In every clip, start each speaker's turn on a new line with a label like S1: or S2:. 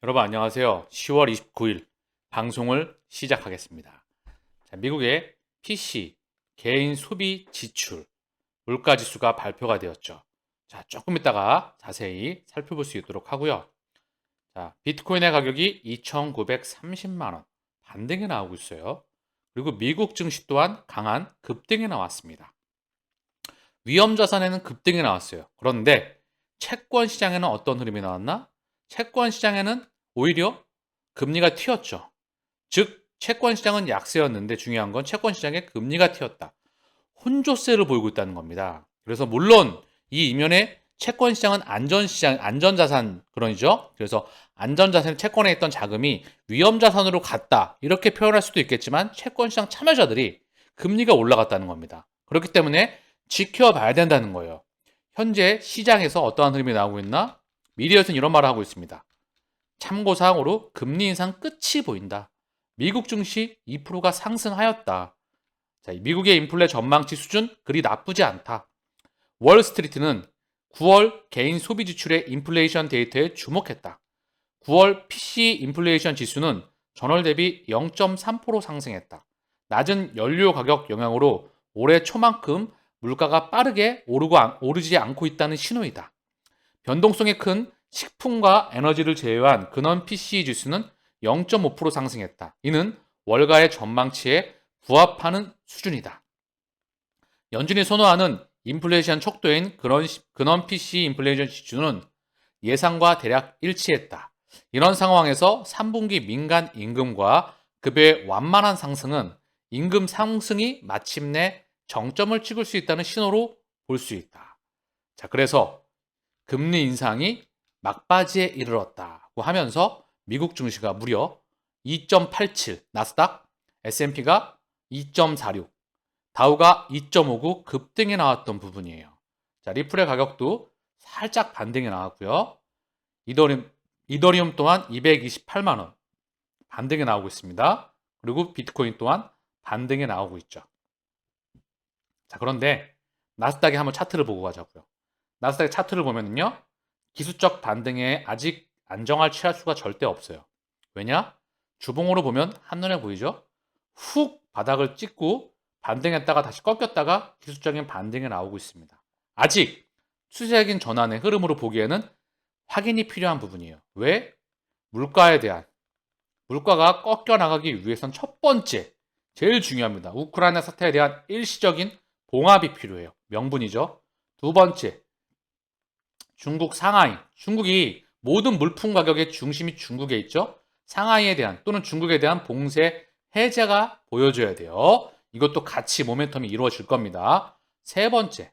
S1: 여러분 안녕하세요. 10월 29일 방송을 시작하겠습니다. 자, 미국의 PC 개인 소비 지출 물가지수가 발표가 되었죠. 자, 조금 있다가 자세히 살펴볼 수 있도록 하고요. 자, 비트코인의 가격이 2,930만 원 반등이 나오고 있어요. 그리고 미국 증시 또한 강한 급등이 나왔습니다. 위험 자산에는 급등이 나왔어요. 그런데 채권 시장에는 어떤 흐름이 나왔나? 채권 시장에는 오히려 금리가 튀었죠. 즉 채권 시장은 약세였는데 중요한 건 채권 시장에 금리가 튀었다. 혼조세를 보이고 있다는 겁니다. 그래서 물론 이 이면에 채권 시장은 안전시장, 안전자산 그런이죠. 그래서 안전자산 채권에 있던 자금이 위험자산으로 갔다. 이렇게 표현할 수도 있겠지만 채권 시장 참여자들이 금리가 올라갔다는 겁니다. 그렇기 때문에 지켜봐야 된다는 거예요. 현재 시장에서 어떠한 흐름이 나오고 있나? 미디어에서는 이런 말을 하고 있습니다. 참고사항으로 금리 인상 끝이 보인다. 미국 증시 2%가 상승하였다. 자, 미국의 인플레 전망치 수준 그리 나쁘지 않다. 월스트리트는 9월 개인 소비 지출의 인플레이션 데이터에 주목했다. 9월 PC 인플레이션 지수는 전월 대비 0.3% 상승했다. 낮은 연료 가격 영향으로 올해 초만큼 물가가 빠르게 오르지 않고 있다는 신호이다. 변동성이 큰 식품과 에너지를 제외한 근원 PCE 지수는 0.5% 상승했다. 이는 월가의 전망치에 부합하는 수준이다. 연준이 선호하는 인플레이션 척도인 근원 PC 인플레이션 지수는 예상과 대략 일치했다. 이런 상황에서 3분기 민간 임금과 급여의 완만한 상승은 임금 상승이 마침내 정점을 찍을 수 있다는 신호로 볼 수 있다. 자, 그래서 금리 인상이 막바지에 이르렀다고 하면서 미국 증시가 무려 2.87, 나스닥, S&P가 2.46, 다우가 2.59 급등이 나왔던 부분이에요. 자, 리플의 가격도 살짝 반등이 나왔고요. 이더리움 또한 228만 원 반등이 나오고 있습니다. 그리고 비트코인 또한 반등이 나오고 있죠. 자, 그런데 나스닥의 한번 차트를 보고 가자고요. 나스닥의 차트를 보면은요. 기술적 반등에 아직 안정할 취할 수가 절대 없어요. 왜냐? 주봉으로 보면 한눈에 보이죠? 훅 바닥을 찍고 반등했다가 다시 꺾였다가 기술적인 반등이 나오고 있습니다. 아직 추세적인 전환의 흐름으로 보기에는 확인이 필요한 부분이에요. 왜? 물가가 꺾여 나가기 위해선 첫 번째, 제일 중요합니다. 우크라이나 사태에 대한 일시적인 봉합이 필요해요. 명분이죠. 두 번째, 중국 상하이. 중국이 모든 물품 가격의 중심이 중국에 있죠. 상하이에 대한 또는 중국에 대한 봉쇄 해제가 보여줘야 돼요. 이것도 같이 모멘텀이 이루어질 겁니다. 세 번째,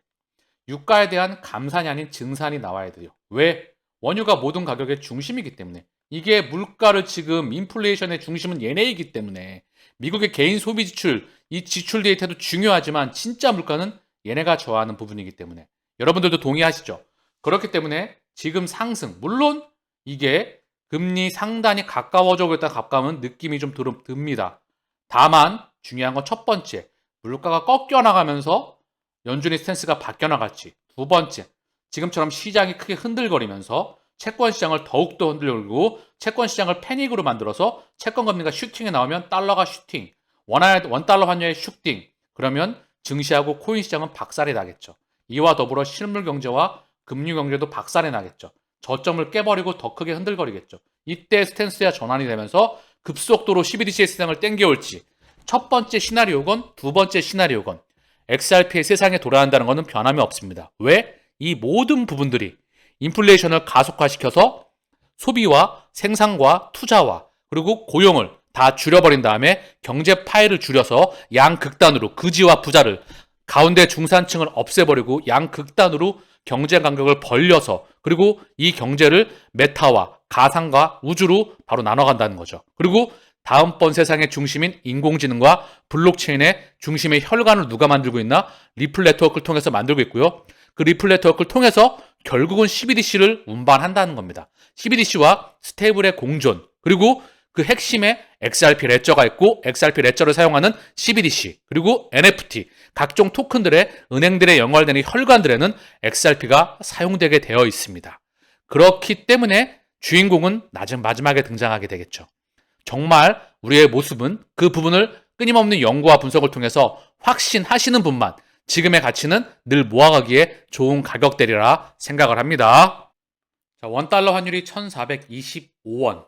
S1: 유가에 대한 감산이 아닌 증산이 나와야 돼요. 왜? 원유가 모든 가격의 중심이기 때문에. 이게 물가를 지금 인플레이션의 중심은 얘네이기 때문에 미국의 개인 소비 지출, 이 지출 데이터도 중요하지만 진짜 물가는 얘네가 좋아하는 부분이기 때문에 여러분들도 동의하시죠? 그렇기 때문에 지금 상승, 물론 이게 금리 상단이 가까워져 있다 가까우면 느낌이 좀 듭니다. 다만 중요한 건 첫 번째, 물가가 꺾여 나가면서 연준의 스탠스가 바뀌어 나갈지. 두 번째, 지금처럼 시장이 크게 흔들거리면서 채권 시장을 더욱더 흔들고 채권 시장을 패닉으로 만들어서 채권 금리가 슈팅에 나오면 달러가 슈팅, 원달러 환율의 슈팅, 그러면 증시하고 코인 시장은 박살이 나겠죠. 이와 더불어 실물 경제와 금융 경제도 박살이 나겠죠. 저점을 깨버리고 더 크게 흔들거리겠죠. 이때 스탠스야 전환이 되면서 급속도로 CBDC의 시장을 땡겨올지. 첫 번째 시나리오건 두 번째 시나리오건 XRP의 세상에 돌아간다는 것은 변함이 없습니다. 왜? 이 모든 부분들이 인플레이션을 가속화시켜서 소비와 생산과 투자와 그리고 고용을 다 줄여버린 다음에 경제 파이를 줄여서 양극단으로 그지와 부자를 가운데 중산층을 없애버리고 양극단으로 경제 간격을 벌려서 그리고 이 경제를 메타와 가상과 우주로 바로 나눠간다는 거죠. 그리고 다음번 세상의 중심인 인공지능과 블록체인의 중심의 혈관을 누가 만들고 있나? 리플 네트워크를 통해서 만들고 있고요. 그 리플 네트워크를 통해서 결국은 CBDC를 운반한다는 겁니다. CBDC와 스테이블의 공존, 그리고 그 핵심에 XRP 레저가 있고 XRP 레저를 사용하는 CBDC, 그리고 NFT, 각종 토큰들의 은행들에 연결되는 혈관들에는 XRP가 사용되게 되어 있습니다. 그렇기 때문에 주인공은 마지막에 등장하게 되겠죠. 정말 우리의 모습은 그 부분을 끊임없는 연구와 분석을 통해서 확신하시는 분만 지금의 가치는 늘 모아가기에 좋은 가격대리라 생각을 합니다. 자, 원달러 환율이 1425원.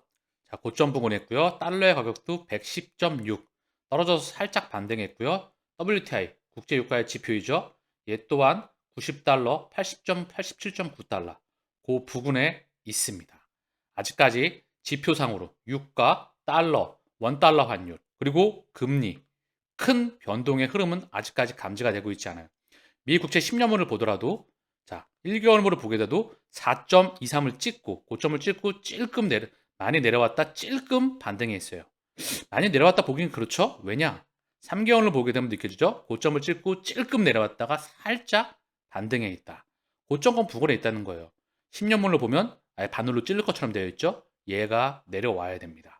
S1: 자, 고점 부근했고요. 달러의 가격도 110.6. 떨어져서 살짝 반등했고요. WTI, 국제유가의 지표이죠. 얘 또한 90달러, 87.9달러. 그 부근에 있습니다. 아직까지 지표상으로 유가, 달러, 원달러 환율, 그리고 금리, 큰 변동의 흐름은 아직까지 감지가 되고 있지 않아요. 미 국채 10년물을 보더라도 자, 1개월물을 보게 돼도 4.23을 찍고 고점을 찍고 찔끔 많이 내려왔다 찔끔 반등해 있어요. 많이 내려왔다 보기는 그렇죠. 왜냐? 3개월을 보게 되면 느껴지죠. 고점을 찍고 찔끔 내려왔다가 살짝 반등해 있다. 고점권 부근에 있다는 거예요. 10년물로 보면 아예 바늘로 찔릴 것처럼 되어 있죠. 얘가 내려와야 됩니다.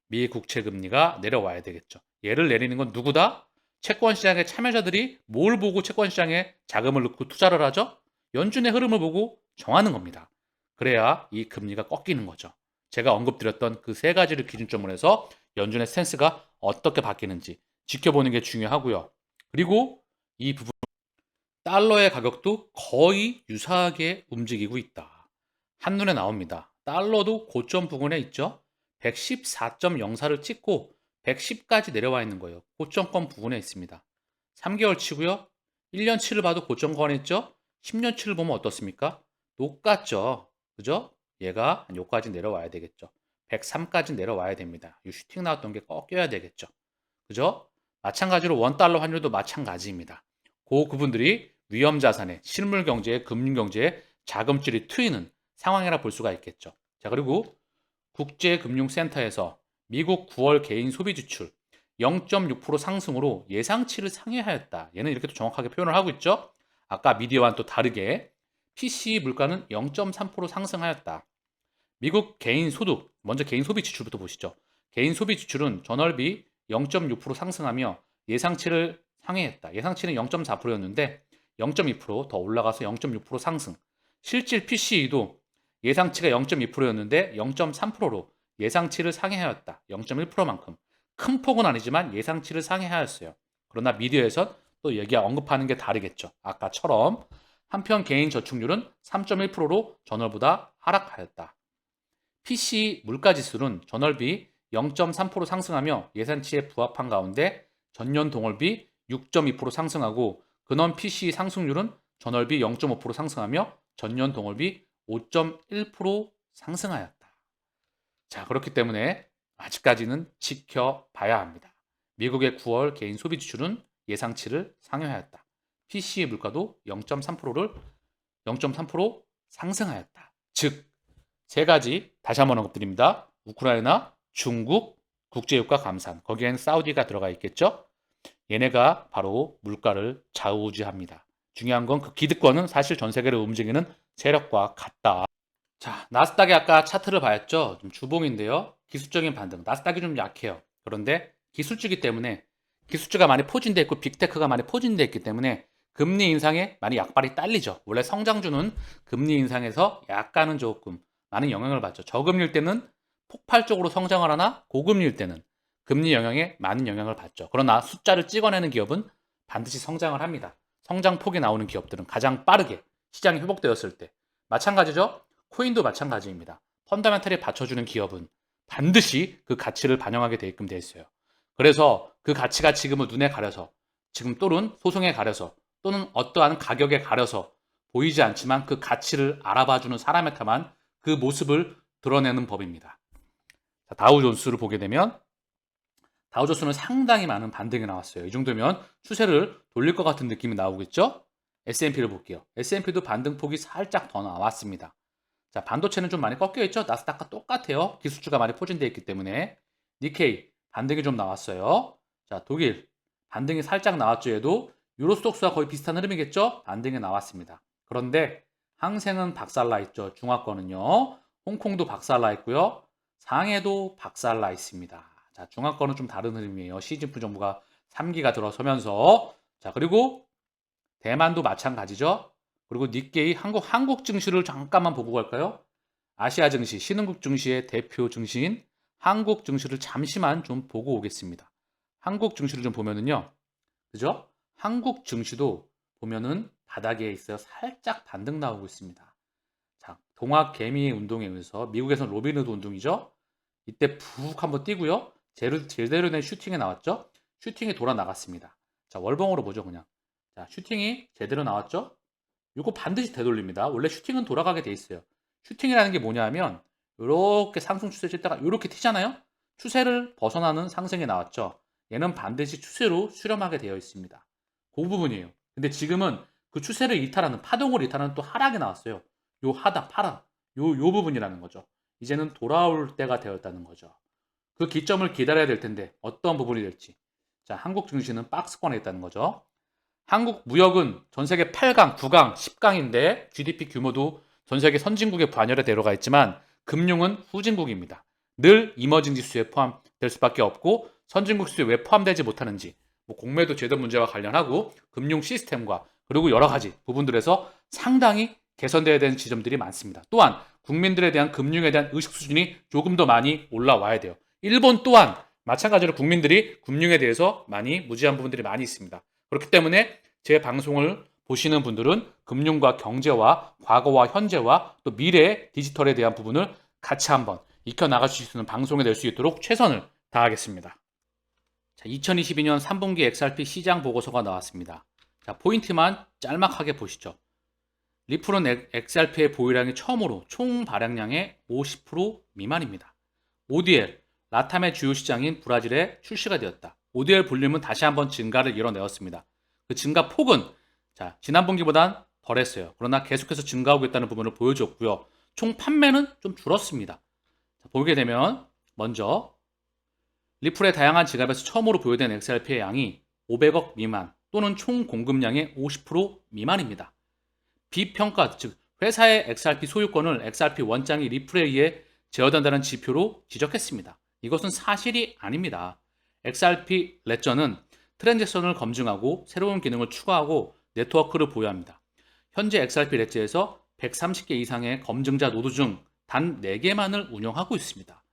S1: 미 국채 금리가 내려와야 되겠죠. 얘를 내리는 건 누구다? 채권 시장의 참여자들이 뭘 보고 채권 시장에 자금을 넣고 투자를 하죠? 연준의 흐름을 보고 정하는 겁니다. 그래야 이 금리가 꺾이는 거죠. 제가 언급드렸던 그 세 가지를 기준점으로 해서 연준의 스탠스가 어떻게 바뀌는지 지켜보는 게 중요하고요. 그리고 이 부분 달러의 가격도 거의 유사하게 움직이고 있다. 한눈에 나옵니다. 달러도 고점 부근에 있죠. 114.04를 찍고 110까지 내려와 있는 거예요. 고점권 부근에 있습니다. 3개월 치고요. 1년치를 봐도 고점권에 있죠. 10년치를 보면 어떻습니까? 똑같죠. 그죠? 얘가 요까지 내려와야 되겠죠. 103까지 내려와야 됩니다. 이 슈팅 나왔던 게 꺾여야 되겠죠. 그죠? 마찬가지로 원달러 환율도 마찬가지입니다. 그분들이 위험 자산에 실물 경제에 금융 경제에 자금줄이 트이는 상황이라 볼 수가 있겠죠. 자, 그리고 국제금융센터에서 미국 9월 개인 소비 지출 0.6% 상승으로 예상치를 상회하였다. 얘는 이렇게 또 정확하게 표현을 하고 있죠. 아까 미디어와는 또 다르게 PCE 물가는 0.3% 상승하였다. 미국 개인 소득, 먼저 개인 소비 지출부터 보시죠. 개인 소비 지출은 전월비 0.6% 상승하며 예상치를 상회했다. 예상치는 0.4%였는데 0.2%더 올라가서 0.6% 상승. 실질 PCE도 예상치가 0.2%였는데 0.3%로 예상치를 상회하였다. 0.1%만큼. 큰 폭은 아니지만 예상치를 상회하였어요. 그러나 미디어에선 또 얘기 언급하는 게 다르겠죠. 아까처럼 한편 개인 저축률은 3.1%로 전월보다 하락하였다. PC 물가지수는 전월비 0.3% 상승하며 예상치에 부합한 가운데 전년 동월비 6.2% 상승하고 근원 PC 상승률은 전월비 0.5% 상승하며 전년 동월비 5.1% 상승하였다. 자, 그렇기 때문에 아직까지는 지켜봐야 합니다. 미국의 9월 개인 소비 지출은 예상치를 상회하였다. PC 물가도 0.3% 상승하였다. 즉, 세 가지 다시 한번 언급드립니다. 우크라이나, 중국, 국제유가 감산, 거기엔 사우디가 들어가 있겠죠? 얘네가 바로 물가를 좌우지합니다. 중요한 건 그 기득권은 사실 전 세계를 움직이는 세력과 같다. 자, 나스닥의 아까 차트를 봤죠? 좀 주봉인데요. 기술적인 반등. 나스닥이 좀 약해요. 그런데 기술주기 때문에 기술주가 많이 포진되어 있고 빅테크가 많이 포진되어 있기 때문에 금리 인상에 많이 약발이 딸리죠. 원래 성장주는 금리 인상에서 약간은 조금 많은 영향을 받죠. 저금리일 때는 폭발적으로 성장을 하나 고금리일 때는 금리 영향에 많은 영향을 받죠. 그러나 숫자를 찍어내는 기업은 반드시 성장을 합니다. 성장폭이 나오는 기업들은 가장 빠르게 시장이 회복되었을 때 마찬가지죠. 코인도 마찬가지입니다. 펀더멘털이 받쳐주는 기업은 반드시 그 가치를 반영하게 되게끔 되어 있어요. 그래서 그 가치가 지금은 눈에 가려서 지금 또는 소송에 가려서 또는 어떠한 가격에 가려서 보이지 않지만 그 가치를 알아봐주는 사람한테만 그 모습을 드러내는 법입니다. 자, 다우존스를 보게 되면 다우존스는 상당히 많은 반등이 나왔어요. 이 정도면 추세를 돌릴 것 같은 느낌이 나오겠죠? S&P를 볼게요. S&P도 반등폭이 살짝 더 나왔습니다. 자, 반도체는 좀 많이 꺾여 있죠? 나스닥과 똑같아요. 기술주가 많이 포진되어 있기 때문에. 니케이 반등이 좀 나왔어요. 자, 독일 반등이 살짝 나왔죠. 얘도 유로스톡스와 거의 비슷한 흐름이겠죠? 반등이 나왔습니다. 그런데 항생은 박살나 있죠. 중화권은요. 홍콩도 박살나 있고요. 상해도 박살나 있습니다. 자, 중화권은 좀 다른 흐름이에요. 시진프 정부가 3기가 들어서면서. 자, 그리고 대만도 마찬가지죠. 그리고 니케이 한국 증시를 잠깐만 보고 갈까요? 아시아 증시, 신흥국 증시의 대표 증시인 한국 증시를 잠시만 좀 보고 오겠습니다. 한국 증시를 좀 보면은요. 그죠? 한국 증시도 보면은 바닥에 있어요. 살짝 반등 나오고 있습니다. 자, 동학 개미 운동에 의해서 미국에서는 로빈후드 운동이죠. 이때 푹 한번 뛰고요. 제대로 된 슈팅에 나왔죠. 슈팅이 돌아 나갔습니다. 자, 월봉으로 보죠, 그냥. 자, 슈팅이 제대로 나왔죠. 이거 반드시 되돌립니다. 원래 슈팅은 돌아가게 돼 있어요. 슈팅이라는 게 뭐냐 하면 이렇게 상승 추세 쳤다가 이렇게 튀잖아요. 추세를 벗어나는 상승이 나왔죠. 얘는 반드시 추세로 수렴하게 되어 있습니다. 그 부분이에요. 근데 지금은 그 추세를 이탈하는 파동을 이탈하는 또 하락이 나왔어요. 요 하락, 하락. 요 부분이라는 거죠. 이제는 돌아올 때가 되었다는 거죠. 그 기점을 기다려야 될 텐데 어떤 부분이 될지. 자, 한국 증시는 박스권에 있다는 거죠. 한국 무역은 전 세계 8강, 9강, 10강인데 GDP 규모도 전 세계 선진국에 반열에 들어가 있지만 금융은 후진국입니다. 늘 이머징 지수에 포함될 수밖에 없고 선진국 지수에 왜 포함되지 못하는지 뭐 공매도 제도 문제와 관련하고 금융 시스템과 그리고 여러 가지 부분들에서 상당히 개선되어야 되는 지점들이 많습니다. 또한 국민들에 대한 금융에 대한 의식 수준이 조금 더 많이 올라와야 돼요. 일본 또한 마찬가지로 국민들이 금융에 대해서 많이 무지한 부분들이 많이 있습니다. 그렇기 때문에 제 방송을 보시는 분들은 금융과 경제와 과거와 현재와 또 미래의 디지털에 대한 부분을 같이 한번 익혀 나가실 수 있는 방송이 될 수 있도록 최선을 다하겠습니다. 자, 2022년 3분기 XRP 시장 보고서가 나왔습니다. 자, 포인트만 짤막하게 보시죠. 리플은 XRP의 보유량이 처음으로 총 발행량의 50% 미만입니다. ODL, 라탐의 주요 시장인 브라질에 출시가 되었다. ODL 볼륨은 다시 한번 증가를 이뤄내었습니다. 그 증가 폭은 자, 지난 분기보단 덜했어요. 그러나 계속해서 증가하고 있다는 부분을 보여줬고요. 총 판매는 좀 줄었습니다. 자, 보게 되면 먼저 리플의 다양한 지갑에서 처음으로 보유된 XRP의 양이 500억 미만 또는 총 공급량의 50% 미만입니다. 비평가, 즉 회사의 XRP 소유권을 XRP 원장이 리플에 의해 제어된다는 지표로 지적했습니다. 이것은 사실이 아닙니다. XRP 레저는 트랜잭션을 검증하고 새로운 기능을 추가하고 네트워크를 보유합니다. 현재 XRP 레저에서 130개 이상의 검증자 노드 중 단 4개만을 운영하고 있습니다.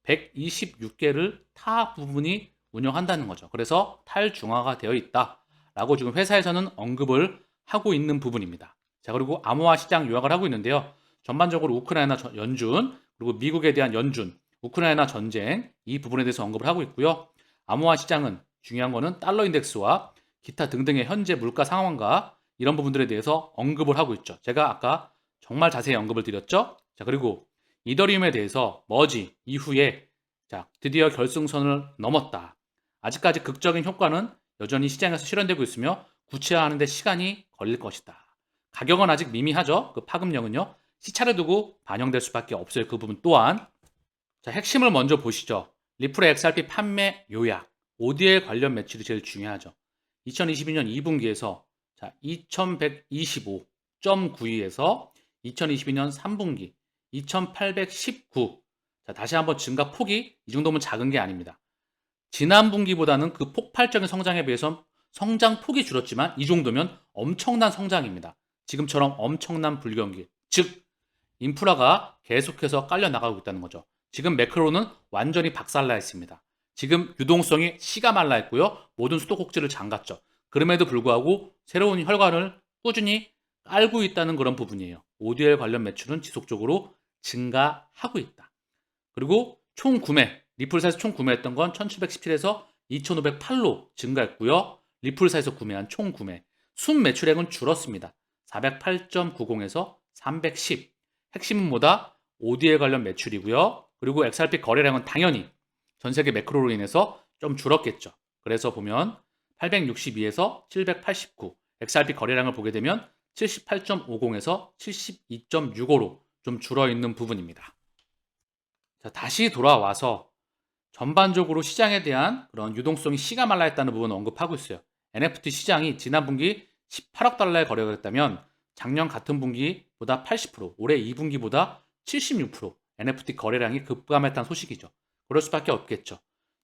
S1: 126개를 타 부분이 운영한다는 거죠. 그래서 탈중화가 되어 있다라고 지금 회사에서는 언급을 하고 있는 부분입니다. 자, 그리고 암호화 시장 요약을 하고 있는데요. 전반적으로 우크라이나 연준, 그리고 미국에 대한 연준, 우크라이나 전쟁 이 부분에 대해서 언급을 하고 있고요. 암호화 시장은 중요한 거는 달러 인덱스와 기타 등등의 현재 물가 상황과 이런 부분들에 대해서 언급을 하고 있죠. 제가 아까 정말 자세히 언급을 드렸죠. 자, 그리고 이더리움에 대해서 머지 이후에 자, 드디어 결승선을 넘었다. 아직까지 극적인 효과는 여전히 시장에서 실현되고 있으며 구체화하는 데 시간이 걸릴 것이다. 가격은 아직 미미하죠. 그 파급력은요. 시차를 두고 반영될 수밖에 없어요. 그 부분 또한. 자, 핵심을 먼저 보시죠. 리플의 XRP 판매 요약. ODL 관련 매출이 제일 중요하죠. 2022년 2분기에서 자, 2125.92에서 2022년 3분기 2819. 자, 다시 한번 증가 폭이 이 정도면 작은 게 아닙니다. 지난 분기보다는 그 폭발적인 성장에 비해서 성장 폭이 줄었지만 이 정도면 엄청난 성장입니다. 지금처럼 엄청난 불경기, 즉 인프라가 계속해서 깔려 나가고 있다는 거죠. 지금 매크로는 완전히 박살나 있습니다. 지금 유동성이 씨가 말라 있고요. 모든 수도꼭지를 잠갔죠. 그럼에도 불구하고 새로운 혈관을 꾸준히 깔고 있다는 그런 부분이에요. ODL 관련 매출은 지속적으로 증가하고 있다. 그리고 총 구매, 리플사에서 총 구매했던 건 1717에서 2508로 증가했고요. 리플사에서 구매한 총 구매, 순 매출액은 줄었습니다. 408.90에서 310. 핵심은 뭐다? ODL 관련 매출이고요. 그리고 XRP 거래량은 당연히 전 세계 매크로로 인해서 좀 줄었겠죠. 그래서 보면 862에서 789. XRP 거래량을 보게 되면 78.50에서 72.65로 좀 줄어 있는 부분입니다. 자, 다시 돌아와서 전반적으로 시장에 대한 그런 유동성이 씨가 말라 있다는 부분을 언급하고 있어요. NFT 시장이 지난 분기 18억 달러에 거래가 됐다면 작년 같은 분기보다 80%, 올해 2분기보다 76% NFT 거래량이 급감했다는 소식이죠. 그럴 수밖에 없겠죠.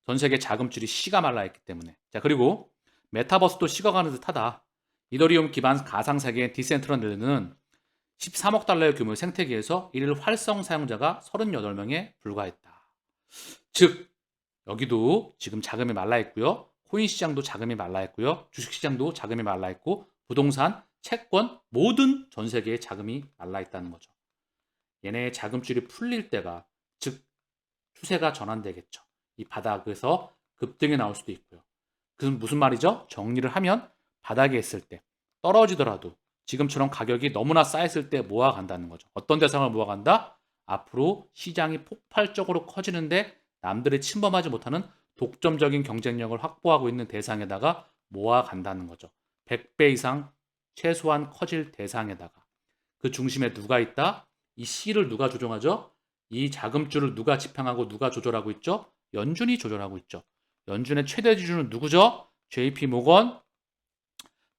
S1: 전 세계 자금줄이 씨가 말라 있기 때문에. 자, 그리고 메타버스도 식어가는 듯하다. 이더리움 기반 가상세계 디센트럴랜드는 13억 달러의 규모의 생태계에서 일일 활성 사용자가 38명에 불과했다. 즉 여기도 지금 자금이 말라 있고요. 코인 시장도 자금이 말라 있고요. 주식 시장도 자금이 말라 있고 부동산, 채권 모든 전 세계의 자금이 말라 있다는 거죠. 얘네의 자금줄이 풀릴 때가 즉 추세가 전환되겠죠. 이 바닥에서 급등이 나올 수도 있고요. 그건 무슨 말이죠? 정리를 하면 바닥에 있을 때 떨어지더라도 지금처럼 가격이 너무나 쌓였을 때 모아간다는 거죠. 어떤 대상을 모아간다? 앞으로 시장이 폭발적으로 커지는데 남들이 침범하지 못하는 독점적인 경쟁력을 확보하고 있는 대상에다가 모아간다는 거죠. 100배 이상 최소한 커질 대상에다가. 그 중심에 누가 있다? 이 C를 누가 조종하죠? 이 자금줄을 누가 지평하고 누가 조절하고 있죠? 연준이 조절하고 있죠. 연준의 최대 지주는 누구죠? JP 모건,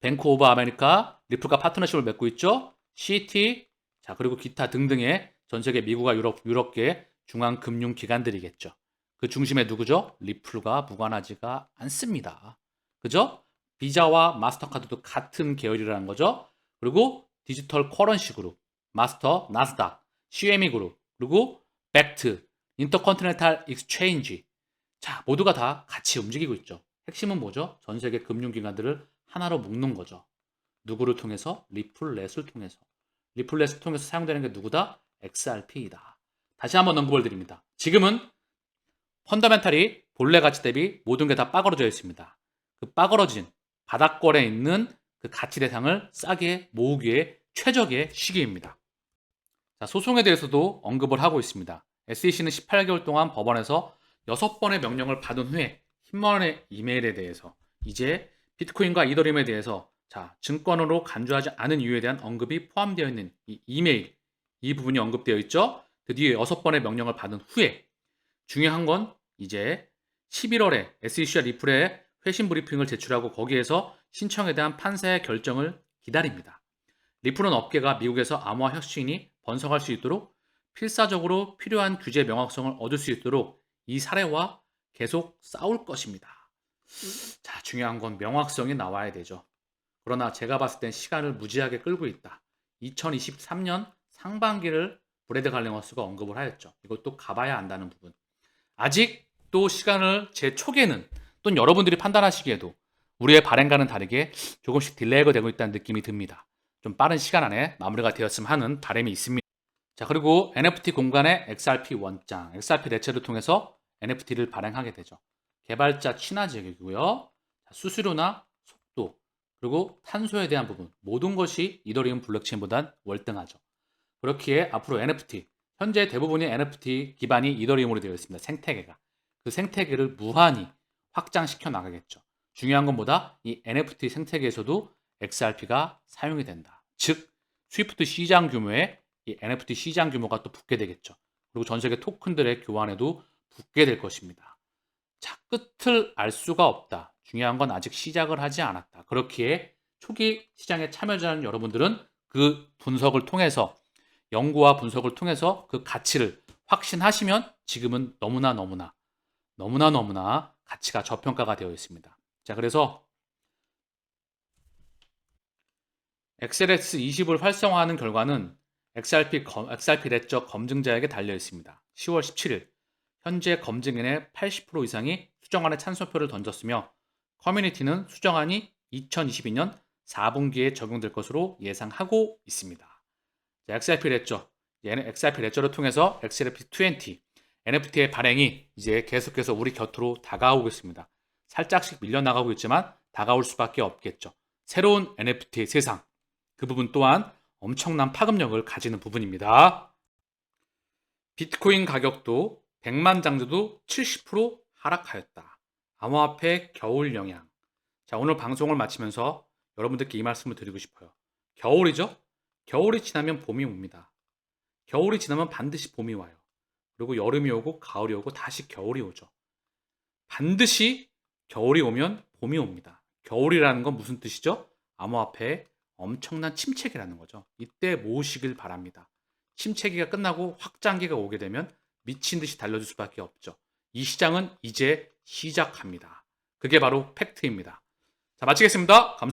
S1: 뱅크 오브 아메리카, 리플과 파트너십을 맺고 있죠. CT, 자 그리고 기타 등등의 전 세계 미국과 유럽계 중앙금융기관들이겠죠. 그 중심에 누구죠? 리플과 무관하지가 않습니다. 그죠? 비자와 마스터카드도 같은 계열이라는 거죠. 그리고 디지털 커런시 그룹, 마스터, 나스닥, CME 그룹, 그리고 벡트, 인터컨티넨탈 익스체인지. 자, 모두가 다 같이 움직이고 있죠. 핵심은 뭐죠? 전 세계 금융기관들을 하나로 묶는 거죠. 누구를 통해서? 리플렛을 통해서. 리플렛을 통해서 사용되는 게 누구다? XRP이다. 다시 한번 언급을 드립니다. 지금은 펀더멘탈이 본래 가치 대비 모든 게 다 빠그러져 있습니다. 그 빠그러진 바닥권에 있는 그 가치 대상을 싸게 모으기에 최적의 시기입니다. 자, 소송에 대해서도 언급을 하고 있습니다. SEC는 18개월 동안 법원에서 6번의 명령을 받은 후에 흰머리 이메일에 대해서 이제 비트코인과 이더리움에 대해서 자, 증권으로 간주하지 않은 이유에 대한 언급이 포함되어 있는 이 이메일, 이 부분이 언급되어 있죠. 드디어 6번의 명령을 받은 후에 중요한 건 이제 11월에 SEC와 리플의 회신 브리핑을 제출하고 거기에서 신청에 대한 판사의 결정을 기다립니다. 리플은 업계가 미국에서 암호화 혁신이 번성할 수 있도록 필사적으로 필요한 규제 명확성을 얻을 수 있도록 이 사례와 계속 싸울 것입니다. 자, 중요한 건 명확성이 나와야 되죠. 그러나 제가 봤을 땐 시간을 무지하게 끌고 있다. 2023년 상반기를 브래드 갈랭허스가 언급을 하였죠. 이것도 가봐야 안다는 부분. 아직 또 시간을 제 초기에는 또는 여러분들이 판단하시기에도 우리의 발행과는 다르게 조금씩 딜레이가 되고 있다는 느낌이 듭니다. 좀 빠른 시간 안에 마무리가 되었으면 하는 바람이 있습니다. 자, 그리고 NFT 공간의 XRP 원장, XRP 대체를 통해서 NFT를 발행하게 되죠. 개발자 친화 지역이고요. 수수료나 속도, 그리고 탄소에 대한 부분 모든 것이 이더리움 블록체인보단 월등하죠. 그렇기에 앞으로 NFT, 현재 대부분의 NFT 기반이 이더리움으로 되어 있습니다. 생태계가. 그 생태계를 무한히 확장시켜 나가겠죠. 중요한 건 뭐다? 이 NFT 생태계에서도 XRP가 사용이 된다. 즉, 스위프트 시장 규모에 이 NFT 시장 규모가 또 붙게 되겠죠. 그리고 전 세계 토큰들의 교환에도 붙게 될 것입니다. 자, 끝을 알 수가 없다. 중요한 건 아직 시작을 하지 않았다. 그렇기에 초기 시장에 참여자는 여러분들은 그 분석을 통해서 연구와 분석을 통해서 그 가치를 확신하시면 지금은 너무나 가치가 저평가가 되어 있습니다. 자, 그래서 XLS20을 활성화하는 결과는 XRP 레저 검증자에게 달려 있습니다. 10월 17일 현재 검증인의 80% 이상이 수정안에 찬성표를 던졌으며 커뮤니티는 수정안이 2022년 4분기에 적용될 것으로 예상하고 있습니다. 자, XRP 레저를 통해서 XRP20 NFT의 발행이 이제 계속해서 우리 곁으로 다가오고 있습니다. 살짝씩 밀려나가고 있지만 다가올 수밖에 없겠죠. 새로운 NFT의 세상, 그 부분 또한 엄청난 파급력을 가지는 부분입니다. 비트코인 가격도 100만 장자도 70% 하락하였다. 암호화폐 겨울 영향. 자, 오늘 방송을 마치면서 여러분들께 이 말씀을 드리고 싶어요. 겨울이죠? 겨울이 지나면 봄이 옵니다. 겨울이 지나면 반드시 봄이 와요. 그리고 여름이 오고 가을이 오고 다시 겨울이 오죠. 반드시 겨울이 오면 봄이 옵니다. 겨울이라는 건 무슨 뜻이죠? 암호화폐의 엄청난 침체기라는 거죠. 이때 모으시길 바랍니다. 침체기가 끝나고 확장기가 오게 되면 미친 듯이 달려줄 수밖에 없죠. 이 시장은 이제 시작합니다. 그게 바로 팩트입니다. 자, 마치겠습니다. 감사합니다.